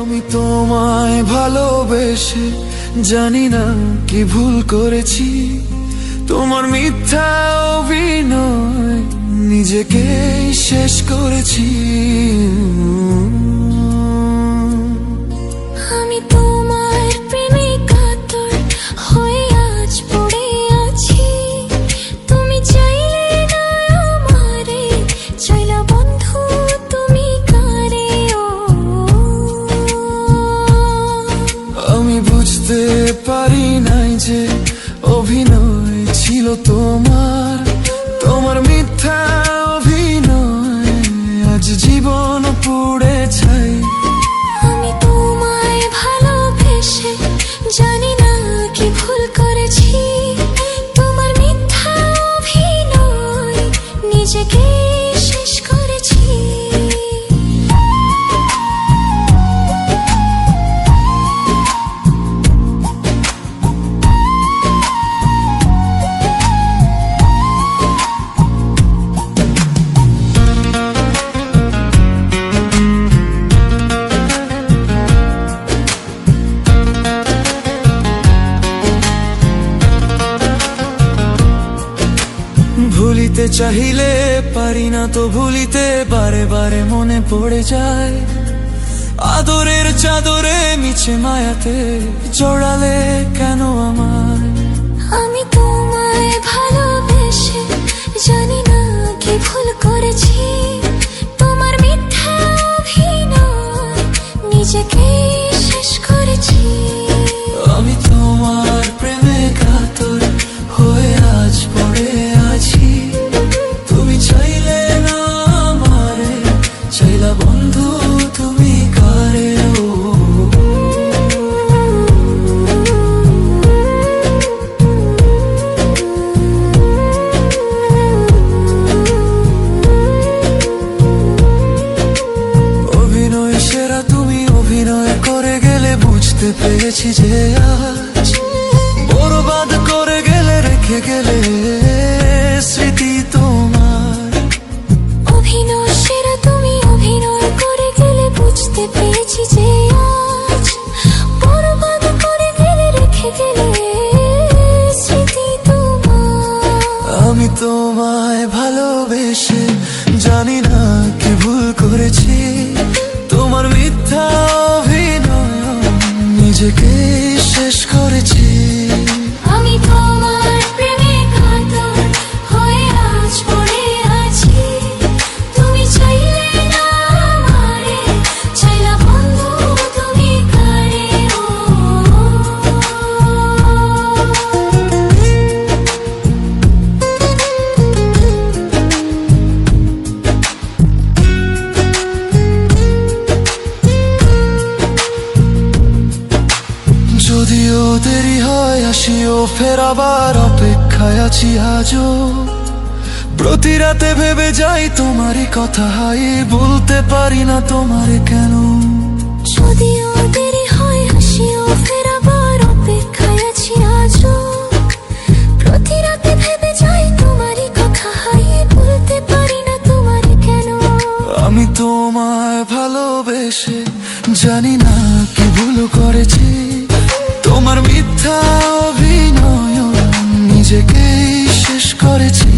আমি তোমায় ভালোবেসে জানি না কি ভুল করেছি, তোমার মিথ্যা অভিনয় নিজেকেই শেষ করেছি। আমি তোমার প্রেমে কাতর হয়ে আজ পড়ে আছি, তুমি চাইলে না আমারে, চাইলা বন্ধু তুমি কারে। ও আমি বুঝতে পারি নাই যে অভিনয় ছিল তোমার, তোমার মিথ্যা অভিনয় আজ জীবন পুড়ে ছাই। আমি তোমায় ভালোবেসে জানি না কি ভুল করেছি, তোমার মিথ্যা অভিনয় নিজেকে শেষ করেছি। ভুলিতে চাহিলে পারি না তো ভুলিতে, বারে বারে মনে পড়ে যায় আদরের চাদরে মিছে মায়াতে জড়ালে কেন আমায়। আমি তোমায় ভালোবেসে জানি না কি ভুল করেছি, তোমার মিথ্যা অভিনয় নিজেকে শেষ করেছি। আমি তোমার প্রেমে কাতর হয়ে আজ পড়ে আছি, তুমি চাইলে না আমারে, চাইলা বন্ধু তুমি কারে। ও অভিনয় সেরা তুমি অভিনয় করে গেলে, বুঝতে পেরেছি যে আজ বরবাদ করে গেলে, রেখে গেলে স্মৃতি তোমার। অভিনয় সেরা তুমি অভিনয় করে গেলে, বুঝতে পেরেছি যে আজ বরবাদ করে গেলে, রেখে গেলে স্মৃতি তোমার। আমি তোমায় ভালোবেসে জানি না কি ভুল করেছি, তোমার মিথ্যা অভিনয় নিজেকে শেষ করেছি। আমি তোমার প্রেমে কাতর হয়ে আজ পড়ে আছি, তুমি চাইলে না আমারে, চাইলা বন্ধু তুমি কারে। ও যদিও দেরি হয় আসিও ফের আবার অপেক্ষায় আছি আজও, প্রতি রাতে ভেবে যাই তোমারই কথা, হাই বলতে পারি না তোমারে কেন। যদিও দেরি হয় হাসিও ফের আবার অপেক্ষায় আছি আজও, প্রতি রাতে ভেবে যাই তোমারই কথা, হাই বলতে পারি না তোমারে কেন। আমি তোমায় ভালোবেসে জানি না কি ভুল করেছি, তোমার মিথ্যা অভিনয় নিজেকেই শেষ করেছি।